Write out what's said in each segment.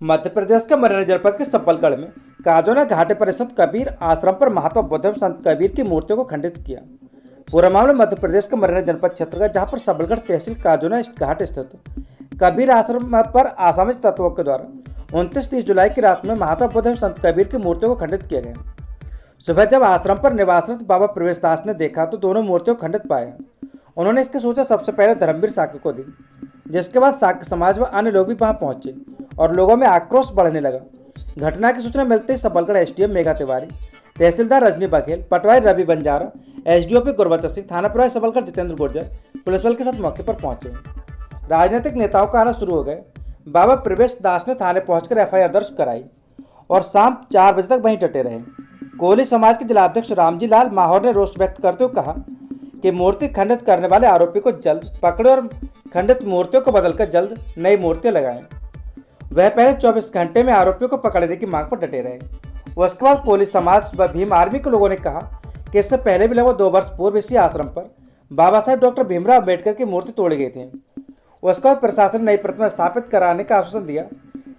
मध्य प्रदेश के मुरैना जनपद के सबलगढ़ में काजोना घाटे पर स्थित कबीर आश्रम पर महात्मा बुद्ध एवं संत कबीर की मूर्तियों को खंडित किया। पूरा मामला मध्य प्रदेश के मुरैना जनपद क्षेत्र का, जहां पर सबलगढ़ तहसील काजोना घाट स्थित कबीर आश्रम पर असामाजिक तत्वों के द्वारा 29-30 जुलाई की रात में महात्मा बुद्ध एवं संत कबीर की मूर्तियों को खंडित किया गया। सुबह जब आश्रम पर निवासरत बाबा प्रवेश दास ने देखा तो दोनों मूर्तियों को खंडित पाया। उन्होंने इसकी सूचना सबसे पहले धर्मवीर साक्य को दी, जिसके बाद साक्य समाज व अन्य लोग भी वहां पहुंचे और लोगों में आक्रोश बढ़ने लगा। घटना की सूचना मिलते ही सबलगढ़ एसडीएम मेघा तिवारी, तहसीलदार रजनी बघेल, पटवारी रवि बंजारा, एसडीओपी गुरबचन सिंह, थाना प्रभारी सबलगढ़ जितेंद्र गुर्जर पुलिस बल के साथ मौके पर पहुंचे। राजनीतिक नेताओं का आना शुरू हो गए। बाबा प्रवेश दास ने थाने पहुंचकर एफआईआर दर्ज कराई और शाम 4 बजे तक वहीं डटे रहे। कोहली समाज के जिलाध्यक्ष रामजी लाल माहौर ने रोष व्यक्त करते हुए कहा कि मूर्ति खंडित करने वाले आरोपी को जल्द पकड़े और खंडित मूर्तियों को बदलकर जल्द नई मूर्तियां लगाएं। वह पहले 24 घंटे में आरोपियों को पकड़ने की मांग पर डटे रहे। उसके बाद कोहली समाज व भीम आर्मी के लोगों ने कहा कि इससे पहले भी लगभग 2 वर्ष पूर्व इसी आश्रम पर बाबा साहेब डॉक्टर भीमराव अम्बेडकर की मूर्ति तोड़ी गई थी। उसके बाद प्रशासन ने नई प्रतिमा स्थापित कराने का आश्वासन दिया,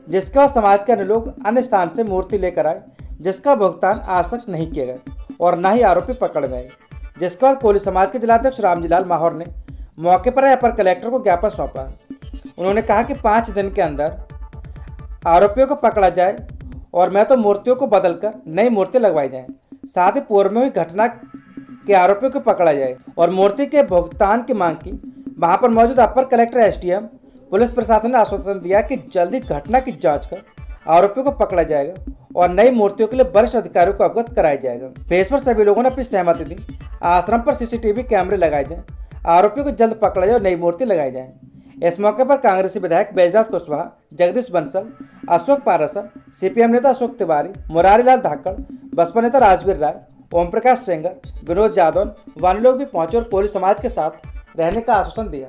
जिसके बाद समाज के अन्य लोग अन्य स्थान से मूर्ति लेकर आए, जिसका भुगतान आज तक नहीं किया गया और न ही आरोपी पकड़ में आए। जिसके बाद कोहली समाज के जिलाध्यक्ष रामजीलाल माहौर ने मौके पर अपर कलेक्टर को ज्ञापन सौंपा। उन्होंने कहा कि 5 दिन के अंदर आरोपियों को पकड़ा जाए और मैं तो मूर्तियों को बदलकर नई मूर्तियां लगवाई जाएं। साथ ही पूर्व में हुई घटना के आरोपियों को पकड़ा जाए और मूर्ति के भुगतान की मांग की। वहां पर मौजूद अपर कलेक्टर, एसडीएम, पुलिस प्रशासन ने आश्वासन दिया कि जल्दी घटना की जांच कर आरोपियों को पकड़ा जाएगा और नई मूर्तियों के लिए वरिष्ठ अधिकारियों को अवगत कराया जाएगा। फेस पर सभी लोगों ने अपनी सहमति दी। आश्रम पर सीसीटीवी कैमरे लगाए जाएं, आरोपियों को जल्द पकड़ा जाए और नई मूर्ति लगाई जाए। इस मौके पर कांग्रेसी विधायक बैजनाथ कुशवाहा, जगदीश बंसल, अशोक पारासर, सीपीएम नेता अशोक तिवारी, मुरारी लाल धाकड़, बसपा नेता राजवीर राय, ओम प्रकाश सेंगर, विनोद जादव, वन लोग भी पहुंचे और कोहली समाज के साथ रहने का आश्वासन दिया।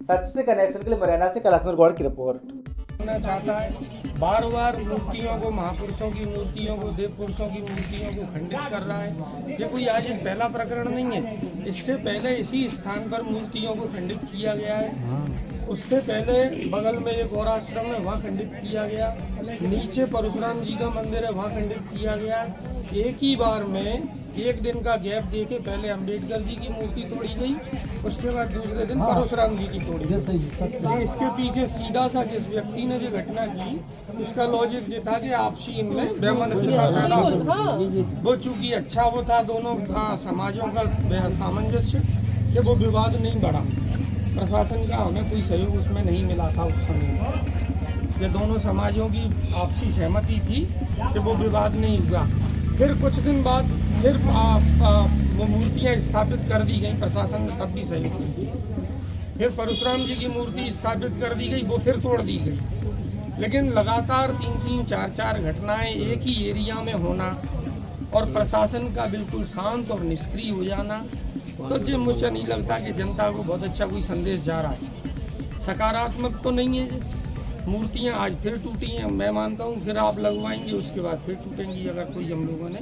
सच से कनेक्शन के लिए मुरैना से कैलाश गौड़ की रिपोर्ट। चाहता है बार बार मूर्तियों को, महापुरुषों की मूर्तियों को, देव पुरुषों की मूर्तियों को खंडित कर रहा है। ये कोई आज पहला प्रकरण नहीं है। इससे पहले इसी स्थान पर मूर्तियों को खंडित किया गया है। उससे पहले बगल में एक और आश्रम है, वहाँ खंडित किया गया। नीचे परशुराम जी का मंदिर है, वहाँ खंडित किया गया। एक ही बार में एक दिन का गैप देके पहले अंबेडकर जी की मूर्ति तोड़ी गई, उसके बाद दूसरे दिन परशुराम जी की तोड़ी गई। इसके पीछे सीधा सा जिस व्यक्ति ने जो घटना की, उसका लॉजिक ये था कि आपसी इनमें वैमनस्यता पैदा हो। वो चूंकि अच्छा वो था, दोनों समाजों का सामंजस्य, कि वो विवाद नहीं बढ़ा। प्रशासन का हमें कोई सहयोग उसमें नहीं मिला था उस समय। ये दोनों समाजों की आपसी सहमति थी कि वो विवाद नहीं हुआ। फिर कुछ दिन बाद फिर वो मूर्तियाँ स्थापित कर दी गई, प्रशासन ने तब भी सहयोग किया। फिर परशुराम जी की मूर्ति स्थापित कर दी गई, वो फिर तोड़ दी गई। लेकिन लगातार 3-3, 4-4 घटनाएं एक ही एरिया में होना और प्रशासन का बिल्कुल शांत और निष्क्रिय हो जाना, तो जो मुझे नहीं लगता कि जनता को बहुत अच्छा कोई संदेश जा रहा है। सकारात्मक तो नहीं है। मूर्तियाँ आज फिर टूटी हैं, मैं मानता हूँ फिर आप लगवाएंगे, उसके बाद फिर टूटेंगी अगर कोई हम लोगों ने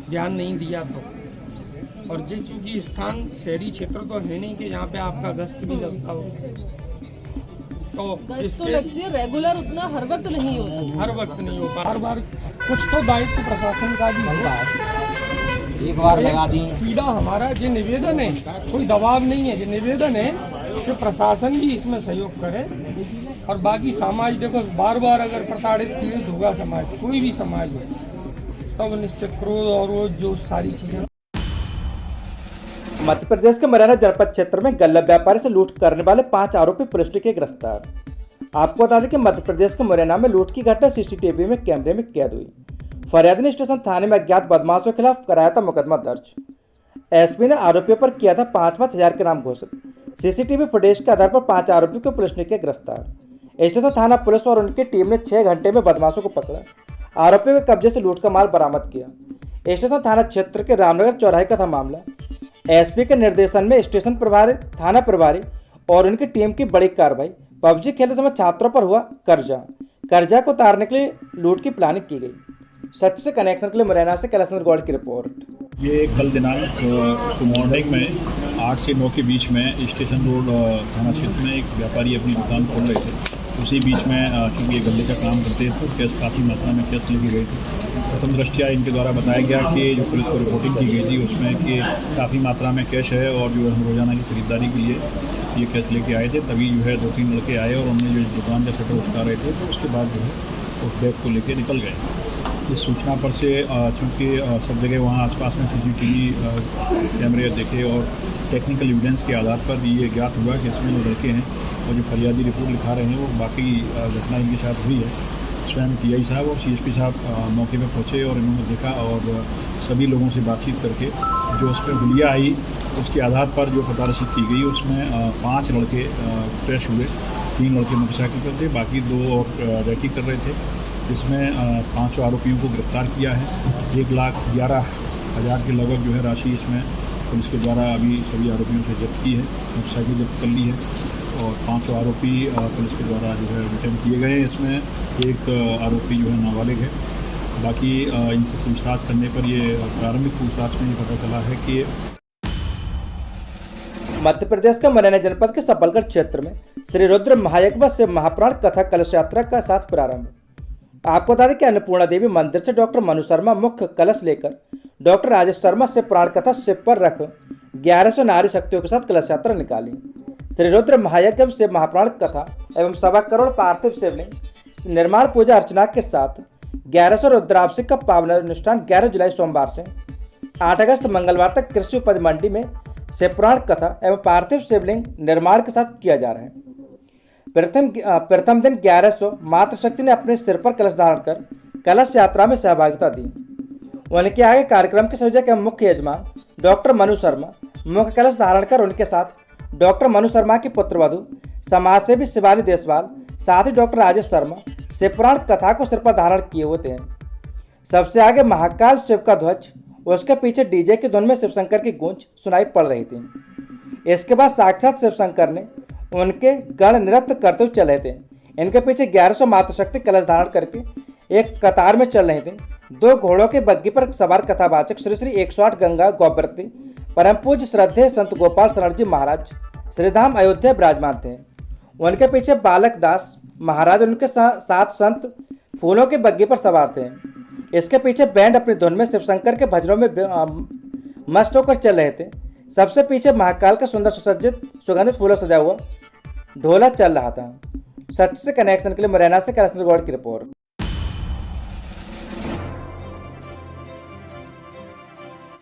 ध्यान नहीं दिया तो। और जो चूँकि स्थान शहरी क्षेत्र तो है नहीं कि यहाँ पे आपका गश्त भी लगता हो, तो इसके रेगुलर उतना हर वक्त नहीं होता। हर वक्त नहीं होता। हर बार कुछ तो दायित्व प्रशासन का भी होता है। एक बार लगा दी। सीधा हमारा जो निवेदन है, कोई दबाव नहीं है, जो निवेदन है कि प्रशासन भी इसमें सहयोग करे। और बाकी समाज देखो, बार बार अगर प्रताड़ित पीड़ित होगा समाज, कोई भी समाज हो, तब निश्चित क्रोध और वो जो सारी चीजें। मध्य प्रदेश के मुरैना जनपद क्षेत्र में गल्ला व्यापारी से लूट करने वाले 5 आरोपी पुलिस के गिरफ्तार। आपको बता दें कि मध्य प्रदेश के मुरैना में लूट की घटना सीसीटीवी में कैमरे में कैद हुई। फरियादी ने स्टेशन थाने में अज्ञात बदमाशों के खिलाफ कराया था मुकदमा दर्ज। एसपी ने आरोपियों पर किया था 5-5 हजार के नाम घोषित। सीसीटीवी फुटेज के आधार पर 5 आरोपियों को पुलिस ने किया गिरफ्तार। स्टेशन थाना पुलिस और उनकी टीम ने 6 घंटे में बदमाशों को पकड़ा। आरोपियों के कब्जे से लूट का माल बरामद किया। स्टेशन थाना क्षेत्र के रामनगर चौराहे का था मामला। एसपी के निर्देशन में स्टेशन प्रभारी, थाना प्रभारी और उनकी टीम की बड़ी कार्रवाई। पबजी खेलते समय छात्रों पर हुआ कर्जा को उतारने के लिए लूट की प्लानिंग की गई। सच से कनेक्शन के लिए मुरैना से कैलाश गौड़ की रिपोर्ट। ये कल दिनांक मॉर्निंग में 8 से 9 के बीच में स्टेशन रोड थाना क्षेत्र में एक व्यापारी अपनी दुकान खोल रहे थे। उसी बीच में चूँकि ये गले का काम करते हैं तो कैश काफ़ी मात्रा में कैश लेके गए थे। प्रथम दृष्टया इनके द्वारा बताया गया कि जो पुलिस को रिपोर्टिंग की गई थी उसमें कि काफ़ी मात्रा में कैश है और जो हम रोज़ाना की खरीदारी के लिए ये कैश लेके आए थे। तभी जो है 2-3 लड़के आए और उन्होंने जो दुकान का शटर उठा रहे थे तो उसके बाद जो है उस बैग को लेके निकल गए। इस सूचना पर से चूँकि सब जगह वहाँ आसपास में CCTV कैमरे देखे और टेक्निकल एविडेंस के आधार पर ये ज्ञात हुआ कि इसमें जो लड़के हैं और जो फरियादी रिपोर्ट लिखा रहे हैं वो बाकी घटना इनके साथ हुई है। स्वयं TI साहब और CSP साहब मौके पर पहुँचे और इन्होंने देखा और सभी लोगों से बातचीत करके जो उस पर हुलिया आई उसके आधार पर जो पता रसीद की गई उसमें 5 लड़के फ्रेश हुए। 3 लड़के मोटरसाइकिल पर थे, बाकी 2 और रैकी कर रहे थे, जिसमें 5 आरोपियों को गिरफ्तार किया है। 1,11,000 के लगभग जो है राशि इसमें पुलिस के द्वारा अभी सभी आरोपियों से जब्त की है, मोटरसाइकिल जब्त कर ली है और 5 आरोपी पुलिस के द्वारा जो है रिटर्न किए गए हैं। इसमें एक आरोपी जो है नाबालिग है। बाकी इनसे पूछताछ करने पर ये प्रारंभिक पूछताछ में ये पता चला है कि मध्य प्रदेश के मुरैना जनपद के सबलगढ़ क्षेत्र में श्री रुद्र महायज्ञ से महाप्राण कथा कलश यात्रा का साथ प्रारंभ। आपको बता दें कि अन्नपूर्णा देवी मंदिर से डॉक्टर मनु शर्मा मुख्य कलश लेकर डॉक्टर राजेश शर्मा से प्राण कथा शिव पर रख 1100 नारी शक्तियों के साथ कलश यात्रा निकाली। श्री रुद्र महायज्ञ से महाप्राण कथा एवं 1.25 करोड़ पार्थिव शिवलिंग निर्माण पूजा अर्चना के साथ 1100 रुद्राभिषेक का पावन अनुष्ठान 11 जुलाई सोमवार से 8 अगस्त मंगलवार तक कृषि उपज मंडी में शिवपुराण कथा एवं पार्थिव शिवलिंग निर्माण के साथ किया जा रहा है। प्रथम दिन 1100 मातृशक्ति ने अपने सिर पर कलश धारण कर कलश यात्रा में सहभागिता दी। उनके आगे कार्यक्रम के संयोजक एवं मुख्य यजमान डॉक्टर मनु शर्मा मुख्य कलश धारण कर उनके साथ डॉक्टर मनु शर्मा की पुत्रवधू समाजसेवी शिवानी देसवाल साथ ही डॉक्टर राजेश शर्मा शिवपुराण कथा को सिर पर धारण किए होते हैं। सबसे आगे महाकाल शिव का ध्वज, उसके पीछे डीजे की धुन में शिवशंकर की गूंज सुनाई पड़ रही थी। इसके बाद साक्षात शिवशंकर ने उनके गण नृत्य करते हुए चल रहे थे। इनके पीछे 1100 मातृशक्ति कलश धारण करके एक कतार में चल रहे थे। 2 घोड़ों के बग्गी पर सवार कथावाचक श्री श्री 108 गंगा गोव्रती परम पूज्य श्रद्धेय संत गोपाल शरण जी महाराज श्रीधाम अयोध्या विराजमान थे। उनके पीछे बालक दास महाराज उनके साथ संत फूलों की बग्गी पर सवार थे। इसके पीछे बैंड अपनी धुन में शिवशंकर के भजनों में मस्त होकर चल रहे थे। सबसे पीछे महाकाल का सुंदर सुसज्जित सुगंधित फूलों सजा हुआ ढोला चल रहा था। सच से कनेक्शन के लिए मुरैना से कैलाश गौड़ की रिपोर्ट।